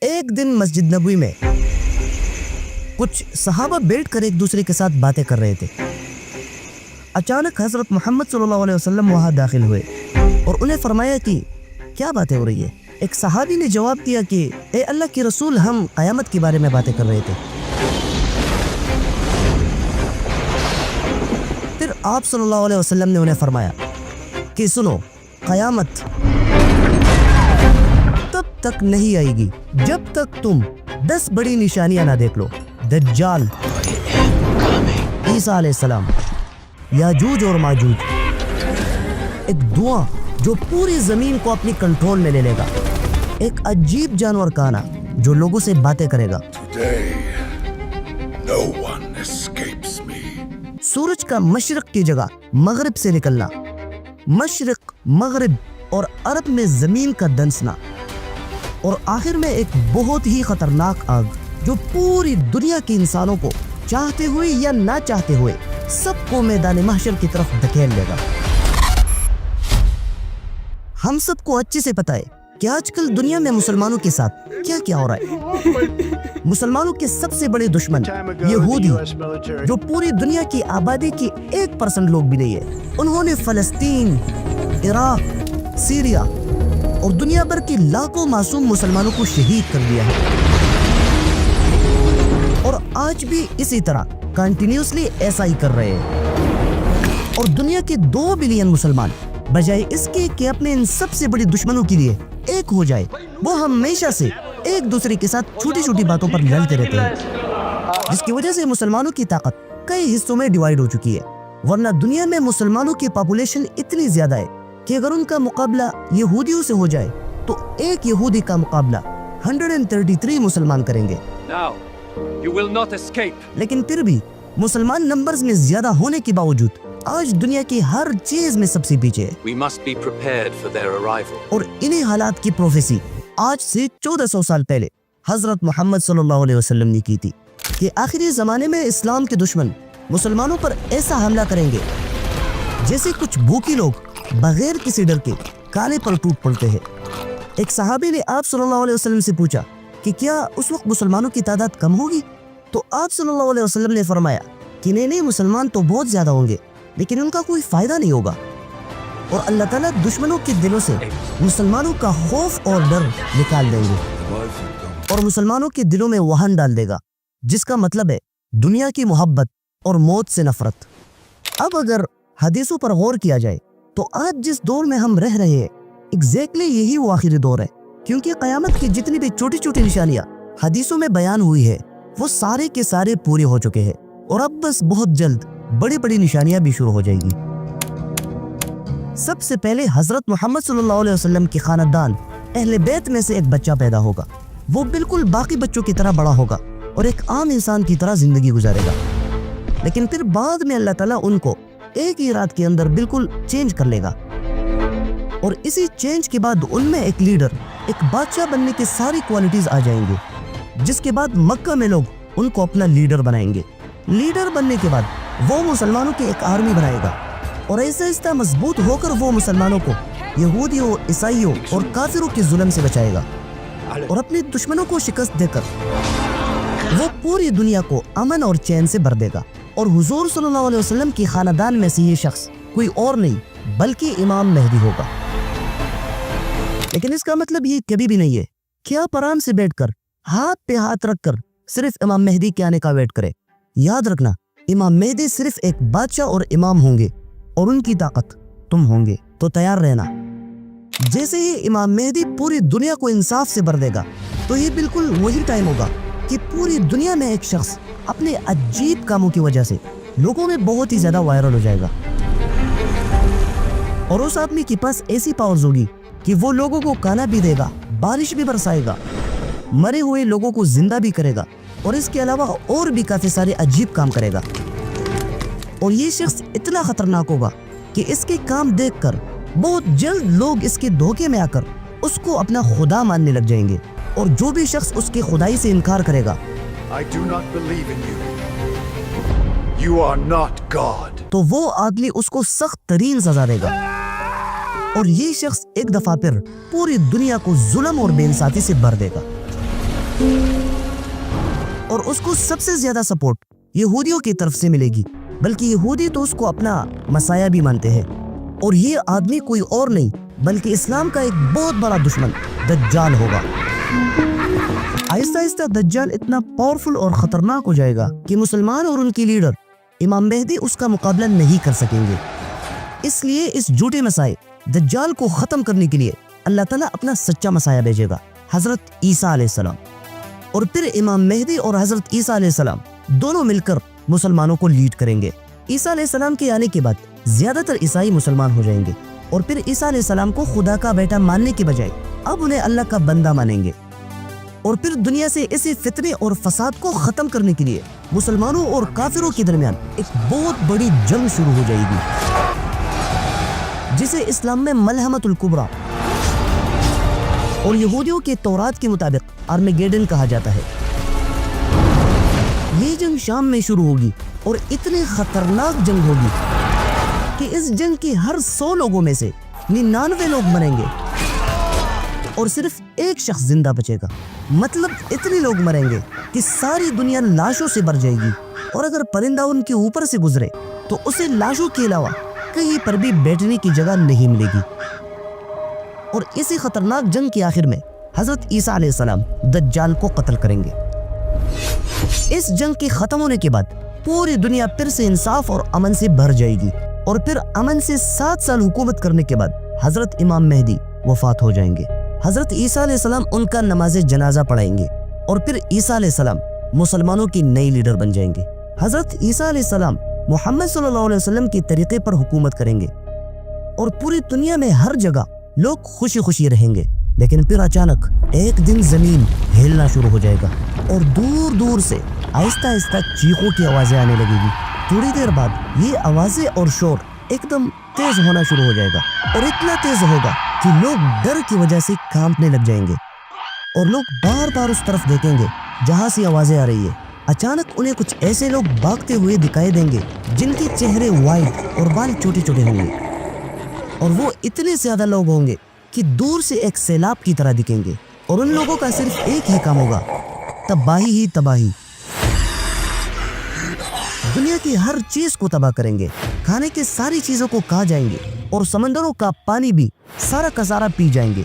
ایک دن مسجد نبوی میں کچھ صحابہ بیٹھ کر ایک دوسرے کے ساتھ باتیں کر رہے تھے۔ اچانک حضرت محمد صلی اللہ علیہ وسلم وہاں داخل ہوئے اور انہیں فرمایا کہ کیا باتیں ہو رہی ہے۔ ایک صحابی نے جواب دیا کہ اے اللہ کے رسول، ہم قیامت کے بارے میں باتیں کر رہے تھے۔ پھر آپ صلی اللہ علیہ وسلم نے انہیں فرمایا کہ سنو، قیامت تب تک نہیں آئے گی جب تک تم 10 بڑی نشانیاں نہ دیکھ لو: دجال، عیسیٰ علیہ السلام، یاجوج اور ماجوج، ایک دھواں جو پوری زمین کو اپنی کنٹرول میں لے لے گا، ایک عجیب جانور کا آنا جو لوگوں سے باتیں کرے گا، سورج کا مشرق کی جگہ مغرب سے نکلنا، مشرق، مغرب اور عرب میں زمین کا دنسنا، اور آخر میں ایک بہت ہی خطرناک آگ جو پوری دنیا کے انسانوں کو چاہتے ہوئے یا نہ چاہتے ہوئے سب کو میدان محشر کی طرف دھکیل لے گا۔ ہم سب کو اچھے سے پتہ ہے کہ آج کل دنیا میں مسلمانوں کے ساتھ کیا کیا ہو رہا ہے۔ مسلمانوں کے سب سے بڑے دشمن یہودی، جو پوری دنیا کی آبادی کی 1% لوگ بھی نہیں ہے، انہوں نے فلسطین، عراق، سیریا اور دنیا بھر کی لاکھوں معصوم مسلمانوں کو شہید کر دیا ہے، اور آج بھی اسی طرح کنٹینیوسلی ایسا ہی کر رہے ہیں۔ اور دنیا کے 2 بلین مسلمان بجائے اس کے کہ اپنے ان سب سے بڑی دشمنوں کے لیے ایک ہو جائے، وہ ہمیشہ سے ایک دوسرے کے ساتھ چھوٹی چھوٹی باتوں پر لڑتے رہتے ہیں، جس کی وجہ سے مسلمانوں کی طاقت کئی حصوں میں ڈیوائیڈ ہو چکی ہے۔ ورنہ دنیا میں مسلمانوں کی پاپولیشن اتنی زیادہ ہے کہ اگر ان کا مقابلہ یہودیوں سے ہو جائے تو ایک یہودی کا مقابلہ 133 مسلمان کریں گے۔ لیکن پھر بھی مسلمان نمبرز میں زیادہ ہونے کے باوجود آج دنیا کی ہر چیز میں سب سے پیچھے ہے۔ اور انہی حالات کی پروفیسی آج سے 1400 سال پہلے حضرت محمد صلی اللہ علیہ وسلم نے کی تھی کہ آخری زمانے میں اسلام کے دشمن مسلمانوں پر ایسا حملہ کریں گے جیسے کچھ بھوکی لوگ بغیر کسی ڈر کے کانے پر ٹوٹ پڑتے ہیں۔ ایک صحابی نے آپ صلی اللہ علیہ وسلم سے پوچھا کہ کیا اس وقت مسلمانوں کی تعداد کم ہوگی؟ تو آپ صلی اللہ علیہ وسلم نے فرمایا کہ نہیں، مسلمان تو بہت زیادہ ہوں گے لیکن ان کا کوئی فائدہ نہیں ہوگا، اور اللہ تعالیٰ دشمنوں کے دلوں سے مسلمانوں کا خوف اور ڈر نکال دیں گے اور مسلمانوں کے دلوں میں وہن ڈال دے گا، جس کا مطلب ہے دنیا کی محبت اور موت سے نفرت۔ اب اگر حدیثوں پر غور کیا جائے تو آج جس دور میں ہم رہ رہے ہیں ایگزیکٹلی یہی وہ آخری دور ہے، کیونکہ قیامت کی جتنی بھی چھوٹی چھوٹی نشانیاں حدیثوں میں بیان ہوئی ہے وہ سارے کے سارے پورے ہو چکے ہیں، اور اب بس بہت جلد بڑی بڑی نشانیاں بھی شروع ہو جائیں گی۔ سب سے پہلے حضرت محمد صلی اللہ علیہ وسلم کے خاندان اہل بیت میں سے ایک بچہ پیدا ہوگا، وہ بالکل باقی بچوں کی طرح بڑا ہوگا اور ایک عام انسان کی طرح زندگی گزارے گا، لیکن پھر بعد میں اللہ تعالیٰ ان کو ایک ہی رات کے اندر بالکل چینج کر لے گا، اور اسی چینج کے بعد ان میں ایک لیڈر، ایک بادشاہ بننے کی ساری کوالٹیز آ جائیں گے، جس کے بعد مکہ میں لوگ ان کو اپنا لیڈر بنائیں گے۔ لیڈر بننے کے بعد وہ مسلمانوں کی ایک آرمی بنائے گا، اور ایسا ایسا مضبوط ہو کر وہ مسلمانوں کو یہودیوں، عیسائیوں اور کافروں کے ظلم سے بچائے گا، اور اپنے دشمنوں کو شکست دے کر وہ پوری دنیا کو امن اور چین سے بھر دے گا۔ اور حضور صلی اللہ علیہ وسلم کی خاندان میں سے یہ شخص کوئی اور نہیں بلکہ امام مہدی ہوگا۔ لیکن اس کا مطلب یہ کبھی بھی نہیں ہے کہ آپ آرام سے بیٹھ کر ہاتھ پہ ہاتھ رکھ کر صرف امام مہدی کے آنے کا ویٹ کرے۔ یاد رکھنا، امام مہدی صرف ایک بادشاہ اور امام ہوں گے، اور ان کی طاقت تم ہوں گے، تو تیار رہنا۔ جیسے ہی امام مہدی پوری دنیا کو انصاف سے بھر دے گا تو یہ بالکل وہی ٹائم ہوگا کہ پوری دنیا میں ایک شخص اپنے عجیب کاموں کی وجہ سے لوگوں میں بہت ہی زیادہ وائرل ہو جائے گا، اور اس آدمی کے پاس ایسی پاورز ہوگی کہ وہ لوگوں کو کھانا بھی دے گا، بارش بھی برسائے گا، مرے ہوئے لوگوں کو زندہ بھی کرے گا، اور اس کے علاوہ اور بھی کافی سارے عجیب کام کرے گا۔ اور یہ شخص اتنا خطرناک ہوگا کہ اس کے کام دیکھ کر بہت جلد لوگ اس کے دھوکے میں آ کر اس کو اپنا خدا ماننے لگ جائیں گے، اور جو بھی شخص اس کی خدائی سے انکار کرے گا تو وہ عادلی اس کو سخت ترین سزا دے گا، اور یہ شخص ایک دفعہ پھر پوری دنیا کو ظلم اور بے انصافی سے بھر دے گا۔ اور اس کو سب سے زیادہ سپورٹ یہودیوں کی طرف سے ملے گی، بلکہ یہودی تو اس کو اپنا مسیح بھی مانتے ہیں، اور یہ آدمی کوئی اور نہیں بلکہ اسلام کا ایک بہت بڑا دشمن دجال ہوگا۔ آہستہ آہستہ دجال اتنا پاورفل اور خطرناک ہو جائے گا کہ مسلمان اور ان کی لیڈر امام مہدی اس کا مقابلہ نہیں کر سکیں گے۔ اس لیے اس جھوٹے مسیح دجال کو ختم کرنے کے لیے اللہ تعالیٰ اپنا سچا مسیح بھیجے گا، حضرت عیسیٰ علیہ السلام، اور پھر امام مہدی اور حضرت عیسیٰ علیہ السلام دونوں مل کر مسلمانوں کو لیڈ کریں گے۔ عیسیٰ علیہ السلام کے آنے کے بعد زیادہ تر عیسائی مسلمان ہو جائیں گے، اور پھر عیسیٰ علیہ السلام کو خدا کا بیٹا ماننے کے بجائے اب انہیں اللہ کا بندہ مانیں گے، اور پھر دنیا سے اسی فتنے اور فساد کو ختم کرنے کے لیے مسلمانوں اور کافروں کے درمیان ایک بہت بڑی جنگ شروع ہو جائے گی، جسے اسلام میں ملحمۃ الکبریٰ اور یہودیوں کے تورات کے مطابق آرمیگیڈن کہا جاتا ہے۔ یہ جنگ شام میں شروع ہوگی اور اتنی خطرناک جنگ ہوگی کہ اس جنگ کی ہر 100 لوگوں میں سے 99 لوگ مریں گے اور صرف ایک شخص زندہ بچے گا۔ مطلب اتنے لوگ مریں گے کہ ساری دنیا لاشوں سے بھر جائے گی، اور اگر پرندہ ان کے اوپر سے گزرے تو اسے لاشوں کے علاوہ کہیں پر بھی بیٹھنے کی جگہ نہیں ملے گی۔ اور اسی خطرناک جنگ کے آخر میں حضرت عیسیٰ علیہ السلام دجال کو قتل کریں گے۔ اس جنگ کے ختم ہونے کے بعد پوری دنیا پھر سے انصاف اور امن سے بھر جائے گی، اور پھر امن سے 7 سال حکومت کرنے کے بعد حضرت امام مہدی وفات ہو جائیں گے۔ حضرت عیسیٰ علیہ السلام ان کا نماز جنازہ پڑھائیں گے، اور پھر عیسیٰ علیہ السلام مسلمانوں کی نئی لیڈر بن جائیں گے۔ حضرت عیسیٰ علیہ السلام محمد صلی اللہ علیہ وسلم کی طریقے پر حکومت کریں گے، اور پوری دنیا میں ہر جگہ لوگ خوشی خوشی رہیں گے۔ لیکن پھر اچانک ایک دن زمین ہلنا شروع ہو جائے گا، اور دور دور سے آہستہ آہستہ چیخوں کی آوازیں آنے لگے گی۔ تھوڑی دیر بعد یہ آوازیں اور شور ایک دم تیز ہونا شروع ہو جائے گا، اور اتنا تیز ہوگا کہ لوگ ڈر کی وجہ سے کانپنے لگ جائیں گے، اور لوگ بار بار اس طرف دیکھیں گے جہاں سے آوازیں آ رہی ہے۔ اچانک انہیں کچھ ایسے لوگ بھاگتے ہوئے دکھائی دیں گے جن کے چہرے وائٹ اور بال چھوٹے چھوٹے ہوں گے، اور وہ اتنے زیادہ لوگ ہوں گے کہ دور سے ایک سیلاب کی طرح دکھیں گے، اور ان لوگوں کا صرف ایک ہی کام ہوگا، تباہی ہی تباہی۔ دنیا کی ہر چیز کو تباہ کریں گے، کھانے کی ساری چیزوں کو کھا جائیں گے، اور سمندروں کا پانی بھی سارا کا سارا پی جائیں گے۔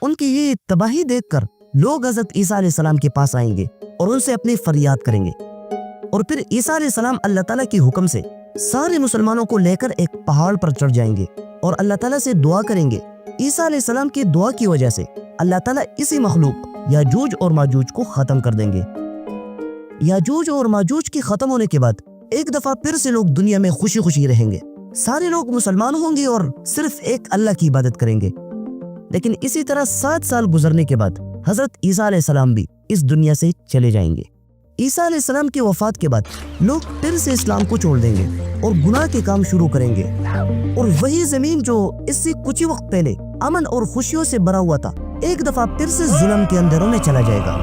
ان کی یہ تباہی دیکھ کر لوگ حضرت عیسیٰ علیہ السلام کے پاس آئیں گے اور ان سے اپنی فریاد کریں گے، اور پھر عیسیٰ علیہ السلام اللہ تعالیٰ کے حکم سے سارے مسلمانوں کو لے کر ایک پہاڑ پر چڑھ جائیں گے اور اللہ تعالیٰ سے دعا کریں گے۔ عیسیٰ علیہ السلام کی دعا کی وجہ سے اللہ تعالیٰ اسی مخلوق یاجوج اور ماجوج کو ختم کر دیں گے۔ یاجوج اور ماجوج کے ختم ہونے کے بعد ایک دفعہ پھر سے لوگ دنیا میں خوشی خوشی رہیں گے، سارے لوگ مسلمان ہوں گے اور صرف ایک اللہ کی عبادت کریں گے۔ لیکن اسی طرح 7 سال گزرنے کے بعد حضرت عیسیٰ علیہ السلام بھی اس دنیا سے چلے جائیں گے۔ عیسیٰ علیہ السلام کی وفات کے بعد لوگ پھر سے اسلام کو چھوڑ دیں گے اور گناہ کے کام شروع کریں گے، اور وہی زمین جو اس سے کچھ ہی وقت پہلے امن اور خوشیوں سے بھرا ہوا تھا ایک دفعہ پھر سے ظلم کے اندھیروں میں چلا جائے گا۔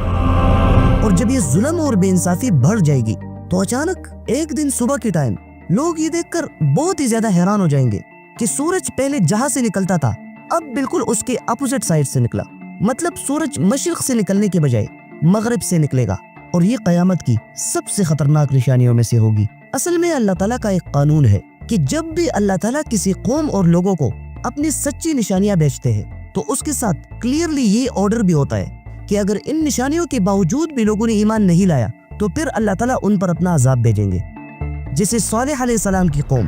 اور جب یہ ظلم اور بے انصافی بڑھ جائے گی تو اچانک ایک دن صبح کے ٹائم لوگ یہ دیکھ کر بہت ہی زیادہ حیران ہو جائیں گے کہ سورج پہلے جہاں سے نکلتا تھا اب بالکل اس کے اپوزٹ سائڈ سے نکلا، مطلب سورج مشرق سے نکلنے کے بجائے مغرب سے نکلے گا، اور یہ قیامت کی سب سے خطرناک نشانیوں میں سے ہوگی۔ اصل میں اللہ تعالیٰ کا ایک قانون ہے کہ جب بھی اللہ تعالیٰ کسی قوم اور لوگوں کو اپنی سچی نشانیاں بھیجتے ہیں تو اس کے ساتھ کلیئرلی یہ آرڈر بھی ہوتا ہے کہ اگر ان نشانیوں کے باوجود بھی لوگوں نے ایمان نہیں لایا تو پھر اللہ تعالیٰ ان پر اپنا عذاب بھیجیں گے، جیسے صالح علیہ السلام کی قوم،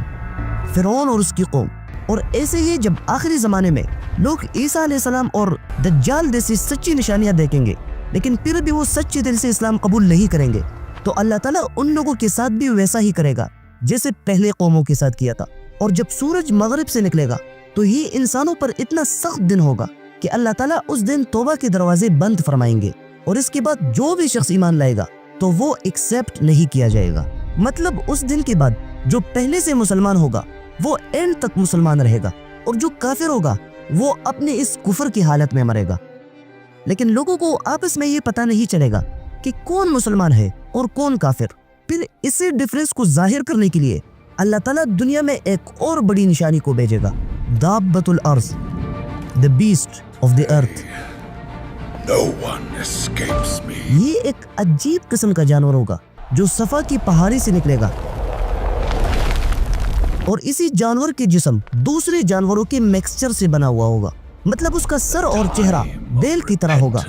فرعون اور اس کی قوم۔ اور ایسے ہی جب آخری زمانے میں لوگ عیسیٰ علیہ السلام اور دجال جیسی سچی نشانیاں دیکھیں گے لیکن پھر بھی وہ سچے دل سے اسلام قبول نہیں کریں گے تو اللہ تعالیٰ ان لوگوں کے ساتھ بھی ویسا ہی کرے گا جیسے پہلے قوموں کے ساتھ کیا تھا۔ اور جب سورج مغرب سے نکلے گا تو یہ انسانوں پر اتنا سخت دن ہوگا کہ اللہ تعالیٰ اس دن توبہ کے دروازے بند فرمائیں گے، اور اس کے بعد جو بھی شخص ایمان لائے گا تو وہ ایکسیپٹ نہیں کیا جائے گا۔ مطلب اس دن کے بعد جو پہلے سے مسلمان ہوگا وہ اینڈ تک مسلمان رہے گا، اور جو کافر ہوگا وہ اپنے اس کفر کی حالت میں مرے گا۔ لیکن لوگوں کو آپس میں یہ پتہ نہیں چلے گا کہ کون مسلمان ہے اور کون کافر۔ پھر اسی ڈیفرنس کو ظاہر کرنے کے لیے اللہ تعالیٰ دنیا میں ایک اور بڑی نشانی کو بھیجے گا، دابۃ الارض، the beast of the earth۔ No one escapes me. یہ ایک عجیب قسم کا جانور ہوگا جو صفا کی پہاڑی سے نکلے گا، اور اسی جانور کے جسم دوسرے جانوروں کے میکسچر سے بنا ہوا ہوگا، مطلب اس کا سر اور چہرہ بیل کی طرح ہوگا،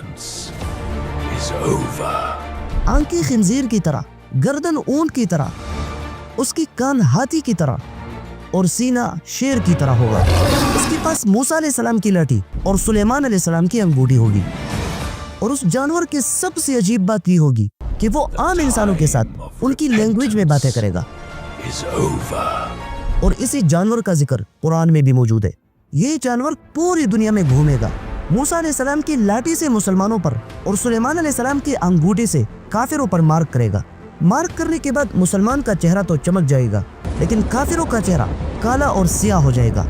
آنکھیں خنزیر کی طرح، گردن اونٹ کی طرح، اس کی کان ہاتھی کی طرح اور سینہ شیر کی طرح ہوگا۔ اس کے پاس موسیٰ علیہ السلام کی لاٹھی اور سلیمان علیہ السلام کی انگوٹھی ہوگی، اور اس جانور کی سب سے عجیب بات یہ ہوگی کہ وہ عام انسانوں کے ساتھ ان کی لینگویج میں باتیں کرے گا، اور اسی جانور کا ذکر قرآن میں بھی موجود ہے۔ یہ جانور پوری دنیا میں گھومے گا، موسیٰ علیہ السلام کی لاٹھی سے مسلمانوں پر اور سلیمان علیہ السلام کے انگوٹھے سے کافروں پر مارک کرے گا۔ مارک کرنے کے بعد مسلمان کا چہرہ تو چمک جائے گا، لیکن کافروں کا چہرہ کالا اور سیاہ ہو جائے گا۔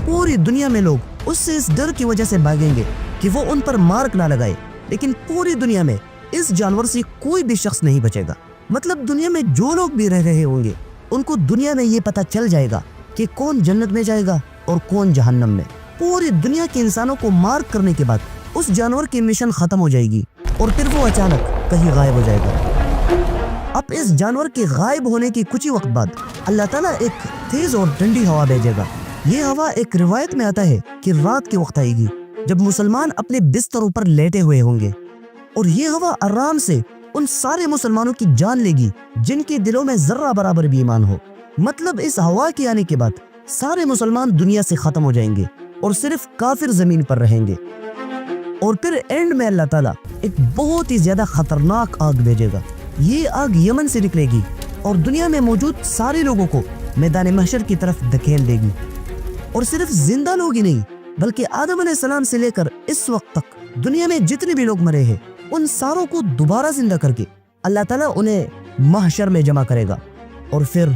پوری دنیا میں لوگ اس سے اس ڈر کی وجہ سے بھاگیں گے کہ وہ ان پر مارک نہ لگائے، لیکن پوری دنیا میں اس جانور سے کوئی بھی شخص نہیں بچے گا۔ مطلب دنیا میں جو لوگ بھی رہ رہے ہوں گے ان کو دنیا میں یہ پتہ چل جائے گا کہ کون جنت میں جائے گا اور کون جہنم میں۔ پوری دنیا کے انسانوں کو مارک کرنے کے بعد اس جانور کی مشن ختم ہو جائے گی اور پھر وہ اچانک کہیں غائب ہو جائے گا۔ اب اس جانور کے غائب ہونے کے کچھ ہی وقت بعد اللہ تعالیٰ ایک تیز اور ٹھنڈی ہوا بھیجے گا۔ یہ ہوا ایک روایت میں آتا ہے کہ رات کے وقت آئے گی جب مسلمان اپنے بستروں پر لیٹے ہوئے ہوں گے، اور یہ ہوا آرام سے ان سارے مسلمانوں کی جان لے گی جن کے دلوں میں ذرہ برابر بھی ایمان ہو۔ مطلب اس ہوا کے آنے کے بعد سارے مسلمان دنیا سے ختم ہو جائیں گے اور صرف کافر زمین پر رہیں گے، اور پھر اینڈ میں اللہ تعالیٰ ایک بہت ہی زیادہ خطرناک آگ بھیجے گا۔ یہ آگ یمن سے نکلے گی اور دنیا میں موجود سارے لوگوں کو میدان محشر کی طرف دھکیل دے گی، اور صرف زندہ لوگ ہی نہیں بلکہ آدم علیہ السلام سے لے کر اس وقت تک دنیا میں جتنے بھی لوگ مرے ہیں ان ساروں کو دوبارہ زندہ کر کے اللہ تعالیٰ انہیں محشر میں جمع کرے گا، اور پھر